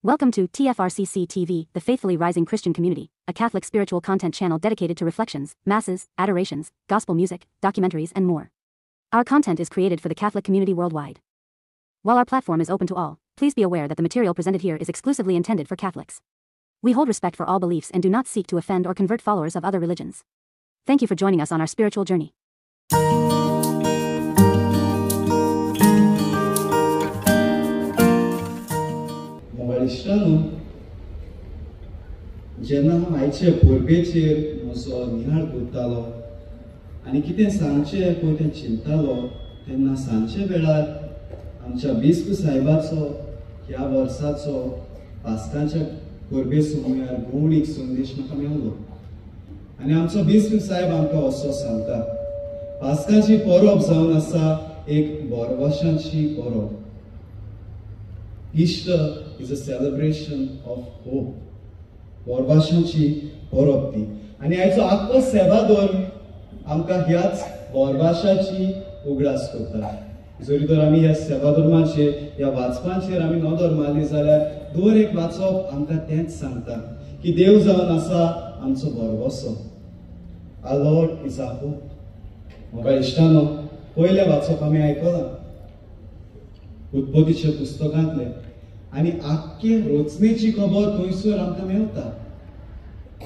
Welcome to TFRCC TV, the Faithfully Rising Christian Community, a Catholic spiritual content channel dedicated to reflections, masses, adorations, gospel music, documentaries, and more. Our content is created for the Catholic community worldwide. While our platform is open to all, please be aware that the material presented here is exclusively intended for Catholics. We hold respect for all beliefs and do not seek to offend or convert followers of other religions. Thank you for joining us on our spiritual journey. जेन्ना हांव आयचे परबेचेर म्हजो नियाळ करतालो आनी कितें सांगचें पळय तें चिंततालो तेन्ना सांजचे वेळार आमच्या बिस्प साहेबाचो ह्या वर्साचो पास्काच्या परबे सुमयार गौणीक संदेश म्हाका मेळ्ळो आनी आमचो बिस्प साहेब आमकां असो सांगता, पास्काची परब जावन आसा एक बोरवोशांची Parab. Easter is a celebration of hope. बोरवाशांची Parab ती आनी आयचो आख्खो सेवादोर आमकां ह्याच बोरवाशाची उगडास करता. जरी तर आमी ह्या सेवाधर्माचेर ह्या वाचपांचेर आमी नदर मारली जाल्यार दर एक वाचप आमकां तेंच सांगता की देव जावन आसा आमचो बोरवोसो. Our Lord is our hope. म्हाका इश्टानो, पयलें वाचप आमी आयकलां उत्पत्तीच्या पुस्तकांतले आनी आख्खे रचनेची खबर थंयसर आमकां मेळटा.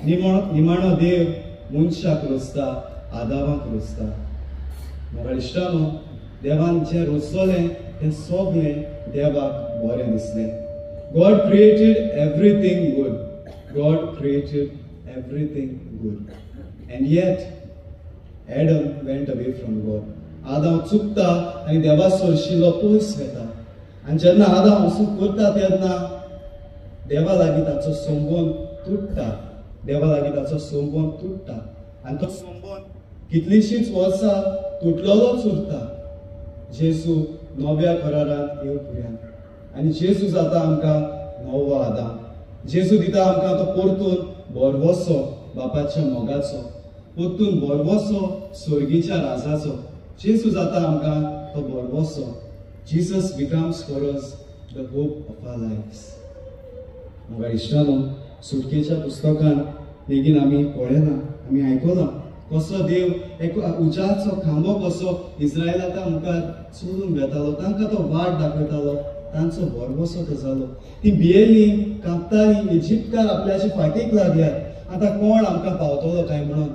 निमाणो देव मनशाक रचता, आदामाक रचता. म्हाका इश्टानो, देवान जें रचलें तें सगळें देवाक बरें दिसलें. God created everything good. God created everything good. And yet Adam went away from God. आदाम चुकता आनी देवा सोडशिल्लो पयस वता. आनी जेन्ना आदाम असो करता तेन्ना देवा लागीं ताचो संबंद तुटता. देवा लागीं ताचो संबंद तुटता आनी तो संबंद कितलींशींच वर्सां तुटलेलोच उरता. जेजू नव्या करारांत येवपर्यंत आनी जेजू जाता आमकां नवो आदाम. जेजू दिता आमकां तो परतून बोरवोसो बापाच्या मोगाचो, परतून बोरवोसो स्वर्गीच्या राजाचो. जेजू जाता आमकां तो बोरवोसो. Jesus becomes for us the hope of our lives. म्हाका इश्टानो, सुटकेच्या पुस्तकान लेगीन आमी पळयलां, आमी आयकलां कसो देव एक उज्याचो खांबो कसो इस्रायलाच्या मुखार सोडून घेतालो, तांकां तो वाट दाखयतालो, तांचो बोरवोसो तो जालो. ती भियेलीं, कांपतालीं, इजिप्तकार आपल्याचे फाटीक लागल्यात, आतां कोण आमकां पावतलो काय म्हणून.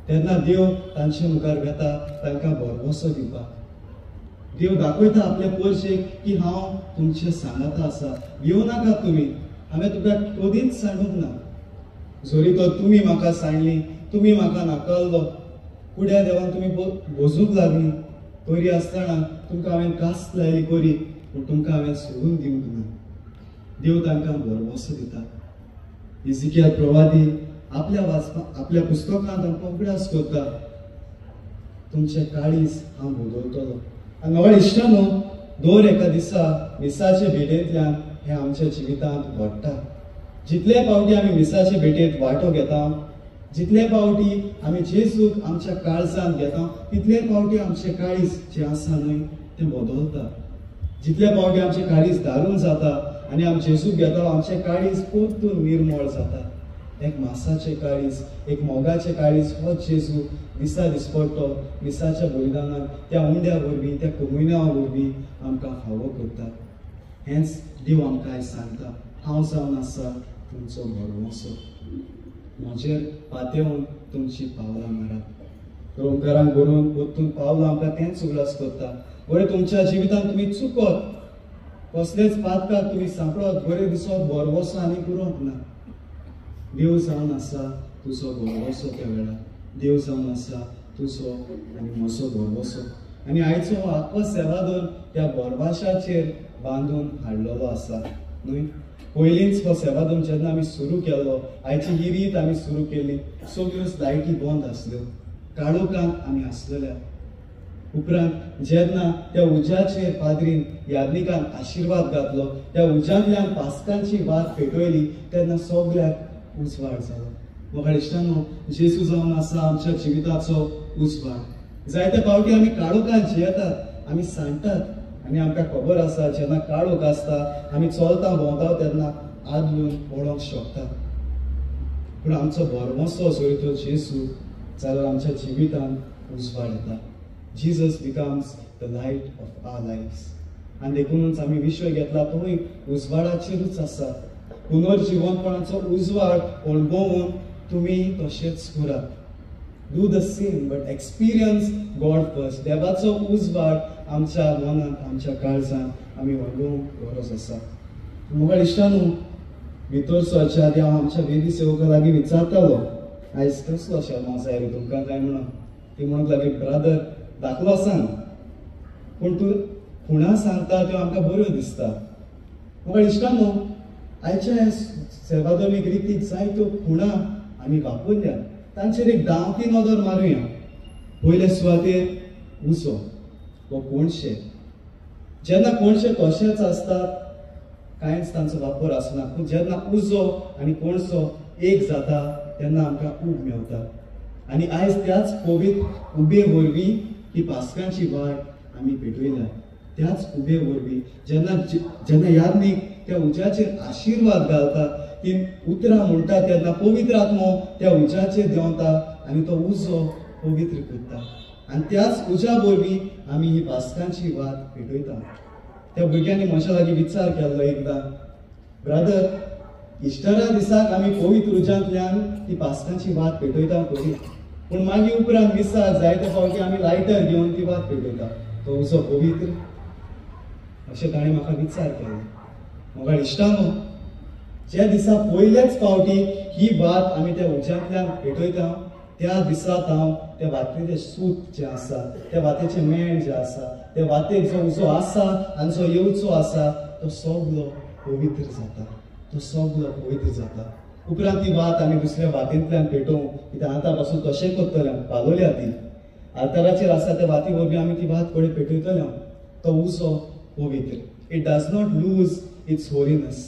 तेन्ना देव तांचे मुखार घेता तांकां बोरवोसो दिवपाक. देव दाखयता आपल्या पोरशेक की हांव तुमचे सांगाता आसा, भियो नाकात तुमी, हांवें तुका कधीच सांडूंक ना. जरी तर तुमी म्हाका सांडली, तुमी म्हाका नाकाल्लो, कुड्या देवान तुमी भोजूंक लागली, तरी आसतना तुमकां हांवें कास्त लायली करी, पूण तुमकां हांवें सोडून दिवंक ना. देव तांकां बोरवोसो दिता. इजिकियल प्रवादी आपल्या पुस्तकांत आमकां उगडास करता, तुमचे काळीज हांव बोदोलतलो. आनी म्हाका इश्टानो, दर एका दिसा मिसाचे भेटेंतल्यान हें आमच्या जिवितांत घडटा. जितले फावटी आमी मिसाचे भेटेंत वांटो घेता, जितले फावटी आमी जेजूक आमच्या काळजांत घेता, तितले फावटी आमचें काळीज जें आसा न्हय तें बदलता. जितले फावटी आमचें काळीज दारून जाता आनी आमी जेजूक घेता, आमचें काळीज परतून निर्मळ जाता. एक मासाचें काळीज, एक मोगाचें काळीज होच जेजू दिसा दिसपट्टो मिसाच्या बलिदानान त्या उंड्या वरवीं, त्या कमुन्या वरवीं आमकां फावो करता. हेंच देव आमकां आयज सांगता, हांव जावन आसा तुमचो बोरवोसो. म्हजेर पातेवन तुमची पावलां मारात. ओंकारान बरोवन परतून पावलां आमकां तेंच उगडास करता. बरें तुमच्या जिवितांत तुमी चुकत, कसलेच पातकाक तुमी सांपडत, बरें दिसत बोरवोसो आनी उरोंक ना. देव जावन आसा तुजो बोरवोसो त्या वेळार. देव जावन आसा तुजो आनी म्हजो बोरवोसो. आनी आयचो हो आख्खो सेवादोर त्या बोरवाशाचेर बांदून हाडलेलो आसा न्हय. पयलींच हो सेवादोर जेन्ना आमी सुरू केल्लो, आयची ही रीत आमी सुरू केली, सगळ्योच लायटी बंद आसल्यो, काळोखांत आमी आसलेल्या. उपरांत जेन्ना त्या उज्याचेर पाद्रीन याज्ञिकान आशिर्वाद घातलो, त्या उज्यांतल्यान पास्कांची वात पेटयली, तेन्ना सगळ्याक उजवाड जालो. म्हाका इश्टानो, जेजू जावन आसा आमच्या जिविताचो उजवाड. जायते फावटी आमी काळोखांत जियेतात, आमी सांडटात, आनी आमकां खबर आसा जेन्ना काळोख आसता आमी चलता भोंवता तेन्ना आदलून पळोवंक शकता. पूण आमचो बरमोसो जर तो जेजू जाल्यार आमच्या जिवितांत उजवाड येता. Jesus becomes the light of our lives. आनी देखूनच आमी विशय घेतला तोय उजवाडाचेरूच आसा. पुनर्जीवनपणाचो उजवाड अणभवून तुमी तशेंच करात. Do the same but experience God first. देवाचो उजवाड आमच्या मनांत आमच्या काळजांत आमी अणभवूंक गरज आसा. म्हाका इश्टानू भितरचो आदि हांव आमच्या वेदी सेवका लागीं विचारतालो आयज कसलो शर्मा जाय रे तुमकां काय म्हणून. ती म्हणूंक लागली ब्रादर दाखलो सांग. पूण तूं खुणा सांगता त्यो आमकां बऱ्यो दिसता. म्हाका इश्टानू आयच्या ह्या सेवाधर्मीक रितीक जायत्यो खुणा आमी वापरल्या. तांचेर एक धांवती नदर मारुया. पयले सुवातेर उजो वो कोणशे. जेन्ना कोणशे तशेंच आसतात कांयच तांचो वापर आसना. पूण जेन्ना उजो आनी कोणसो एक जाता तेन्ना आमकां ऊब मेवता. आनी आयज त्याच पवित्र उबे वरवीं ही पास्कांची वाट आमी पेटयल्या. त्याच उबे वरवीं जेन्ना याज्ञीक त्या उज्याचेर आशिर्वाद घालता, ती उतरां म्हणटा तेन्ना पवित्र आत्मो त्या उज्याचेर देंवता आनी तो उजो पवित्र करता. आनी त्याच उज्या वरवीं आमी ही पास्कांची वाट पेटयता. त्या भुरग्यांनी म्हज्या लागीं विचार केल्लो एकदां, ब्रादर इस्टरा दिसाक आमी पवित्र उज्यांतल्यान ती पास्कांची वाट पेटयता खरी, पूण मागीर उपरांत दिसाक जायते फावटी आमी लायटर घेवन ती वाट पेटयता. तो उजो पवित्र अशें ताणें म्हाका विचार केलो. म्हाका इश्टानो ज्या दिसा पयलेच फावटी ही वाट आमी त्या उज्यांतल्यान पेटयता त्या दिसात हांव त्या वातेचें सूत जें आसा, त्या वातेचें मेण जें आसा, त्या वातेक जो उजो आसा आनी जो येवचो आसा तो सगलो पवित्र जाता. तो सगलो पवित्र जाता. उपरांत ती वात आमी दुसऱ्या वातींतल्यान पेटोवंक, कित्याक आतां पासून तशें करतले पालोल्या ती आल्ताराचेर आसा त्या वाती वरवीं आमी ती वात कडेन पेटयतले. तो उजो पवित्र. It does not lose its holiness.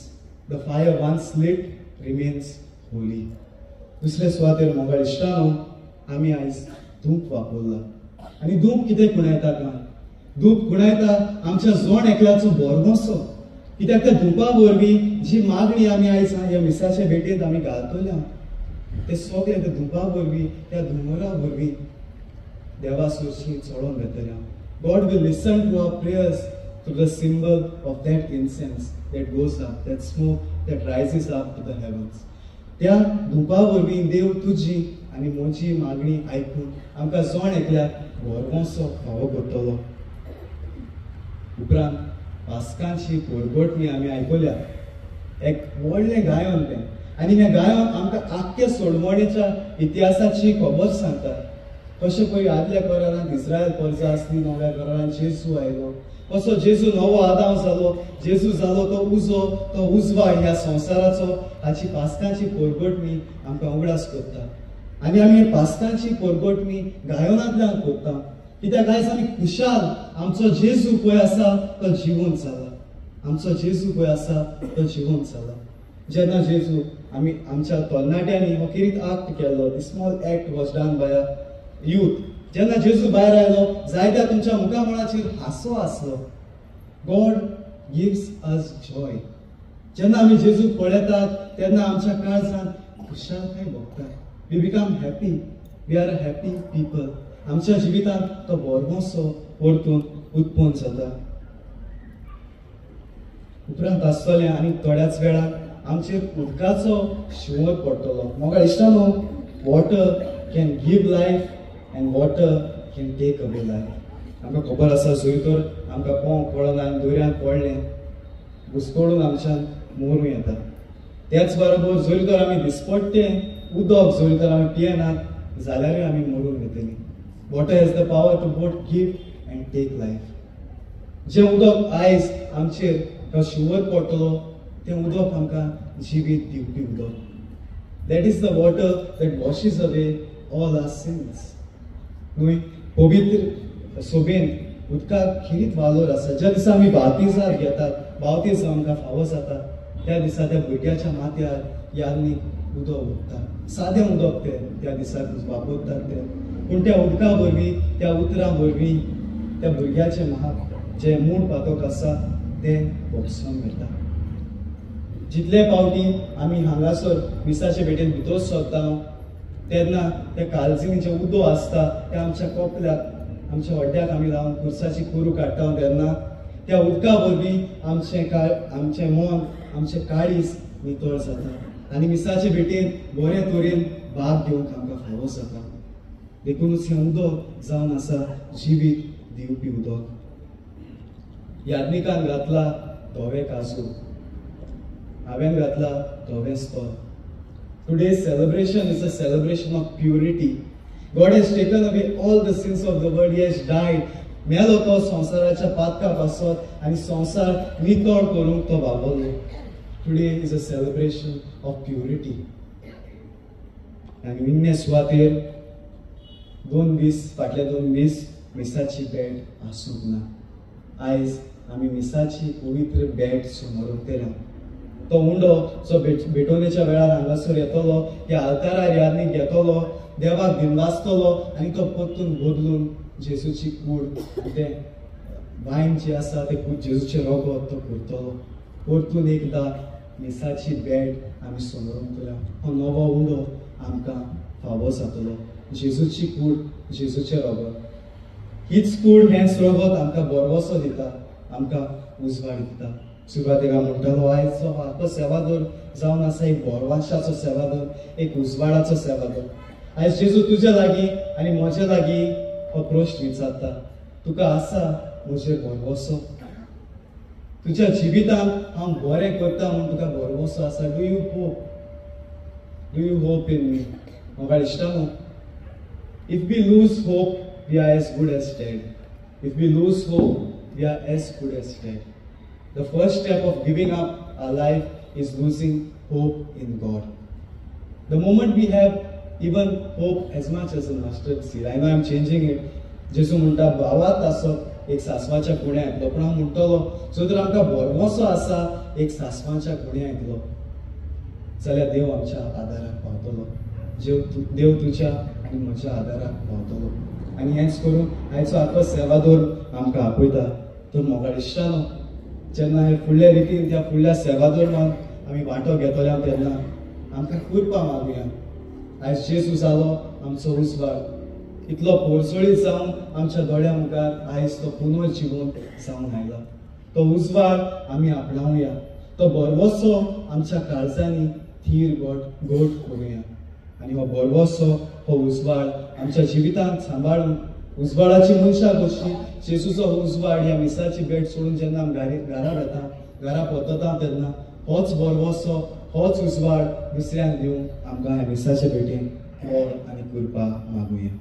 The fire once lit remains holy. दुसऱ्या सुवातेर म्हाका इश्टानो आमी आयज धूप वापरला. आनी धूप कितें खुणायता काय? धूप खुणायता आमच्या जोण एकल्याचो बरमोसो. कित्याक त्या धुपा वरवीं जी मागणी आमी आयज ह्या मिसाच्या भेटेंत आमी घालतल्या ते सगळे त्या धुपा वरवीं त्या धुमरा वरवीं देवा सुरशी चडोवन घेतल्या. God will listen to our prayers through the symbol of that incense that goes up, that smoke that rises up to the heavens. त्या धुपा वरवीं देव तुजी आनी म्हजी मागणी आयकून आमकां जोण एकल्याक बरमोसो फावो करतलो. उपरांत पास्कांची परगटणी आमी आयकल्या. एक व्हडलें गायन तें. आनी हें गायन आमकां आख्ख्या सोडवणेच्या इतिहासाची खबर सांगता. कशें पळय आदल्या करारांत इस्रायल प्रजा आसली, नव्या करारांत जेजू आयलो. कसो जेजू नवो आदाम जालो, जेजू जालो तो उजो, तो उजवाड ह्या संवसाराचो. हाची पास्कांची परगटणी आमकां उगडास करता. आनी आमी पास्कांची परगटणी गायनांतल्यान करता. कित्याक आयज आमी खुशाल आमचो जेजू पळय आसा तो जिवंत जाला. आमचो जेजू पळय आसा तो जिवंत जाला. जेन्ना जेजू आमी आमच्या तरणाट्यांनी हो किरीत आक्ट केल्लो, the small act was done by a youth. जेन्ना जेजू भायर आयलो जायत्या तुमच्या मुखामळाचेर हांसो आसलो. God gives us joy. जेन्ना आमी जेजू पळयतात तेन्ना आमच्या काळजांत खुशालकाय भोगता. We become happy. We are a happy people. आमच्या जिवितांत तो बरमोसो परतून उत्पन्न जाता. उपरांत आसतलें आनी थोड्याच वेळान आमचेर उदकाचो शिंवर पडटलो. म्हाका इश्टानो water can give life and water can take away life. आमकां खबर आसा जंय तर आमकां पोंक पडना आनी दोऱ्यांत पडलें घुसकोडून आमच्यान मरूं येता. त्याच बरोबर जर तर आमी दिसपट्टें उदक जर तर आमी पियेनात जाल्यारूय आमी मरून वतलीं. Water has the power to both give and take life. जें उदक आयज आमचेर तो शिंवर पडटलो तें उदक आमकां जिवीत दिवपी उदक. That is the water that washes away all our sins. न्हय पवित्र सोबेन उदकाक खिरीत वालोर आसा. ज्या दिसा आमी बावतिजार घेतात, बावतीज आमकां फावो जाता, त्या दिसा त्या भुरग्याच्या माथ्यार याज्ञीक उदक उरता. सादें उदक तें त्या दिसाक वापरतात तें. पूण त्या उदका वरवीं, त्या उतरां वरवीं त्या भुरग्याचे जे मूळ पातोक आसा ते भोगसोन घेता. जितले फावटी आमी हांगासर मिसाचे भेटेन भितर सरता तेन्ना ते काळजीन जे उदो आसता ते आमच्या कोपल्याक आमच्या हड्ड्याक आमी लावन खुर्साची कुरू काडटा तेन्ना त्या उदका वरवीं आमचें मन आमचें काळीज नितळ जाता आनी मिसाचे भेटेन बरे तरेन भाग घेवंक आमकां फावो जाता. देखूनच हें उदक जावन आसा जिवीत दिवपी उदक. याज्ञिकान घातला धवे काजू, हांवें घातला धवे स्तोर. Today's celebration is a celebration of purity. God has taken away all the sins of the world. He has died. मेलो तो संसाराच्या पातका पासत आनी संसार नितळ करूंक तो वावरलो. Today is a celebration of purity. आनी निमणे सुवातेर फाटले 2 दीस मिसाची भेट आसूंक ना. आयज आमी मिसाची पवित्र भेट समोर उरतल्या. तो उंडो जो भेटोवणेच्या वेळार हांगासर येतलो त्या आल्तारार यादनीक घेतलो, देवाक दिनवासतलो आनी तो परतून बदलून जेजूची कूड ते वायन जे आसा ते कूड जेजूचे रगत तो करतलो. परतून एकदा मिसाची भेट आमी समोर उरतल्या. हो नवो उंडो आमकां फावो जातलो. जेजूची कूड, जेजूचे रगत. हीच कूड हेंच रगत आमकां बरवसो दिता, आमकां उजवाड दिता. सुरवातेक हांव म्हणटालो आयजचो आत्तो सेवादोर जावन आसा एक बोरवाशाचो सेवादोर, एक उजवाडाचो सेवादोर. आयज जेजू तुज्या लागीं आनी म्हज्या लागीं हो प्रश्न विचारता, तुका आसा म्हजेर बोरवसो? तुज्या जिवितांत हांव बरें करता म्हूण तुका बोरवसो आसा? Do you hope? Do you hope in me? म्हाका इश्टानो, if we lose hope we are as good as dead. If we lose hope we are as good as dead. The first step of giving up our life is losing hope in God. The moment we have even hope as much as a mustard seed, I know I'm changing it. जेजू म्हणटा भावात आसप एक सासवाच्या कुण्यांतलो, पूण हांव म्हणटलो जो तर आमकां बोरवसो आसा एक सासवाच्या कुण्यांतलो, जाल्यार देव आमच्या आदाराक पावतलो. देव तुज्या आनी म्हज्या आदाराक पावतलो. आनी हेंच करून आयचो आख्खो सेवादोर आमकां आपयता. तर म्हाका दिसतालो जेन्ना हे फुडल्या रितीन त्या फुडल्या सेवादोरान आमी वांटो घेतल्या तेन्ना आमकां कृपा मागुया. आयज जेजू जालो आमचो उजवाड. इतलो पोरसोळीत जावन आमच्या दोळ्या मुखार आयज तो पुनर्जीवन जावन आयला. तो उजवाड आमी आपणावया. तो बरवसो आमच्या काळजांनी थीर गोट करुया. आनी हो बरवसो हो उजवाड आमच्या जिवितांत सांबाळून उजवाडाची मनशां कशी जेजूचो उजवाड ह्या मिसाची भेट सोडून जेन्ना आमी घरार येता, घरा परतता तेन्ना होच बरवसो, होच उजवाड दुसऱ्यांक दिवंक आमकां ह्या मिसाचे भेटेन व्हड आनी कृपा मागुया.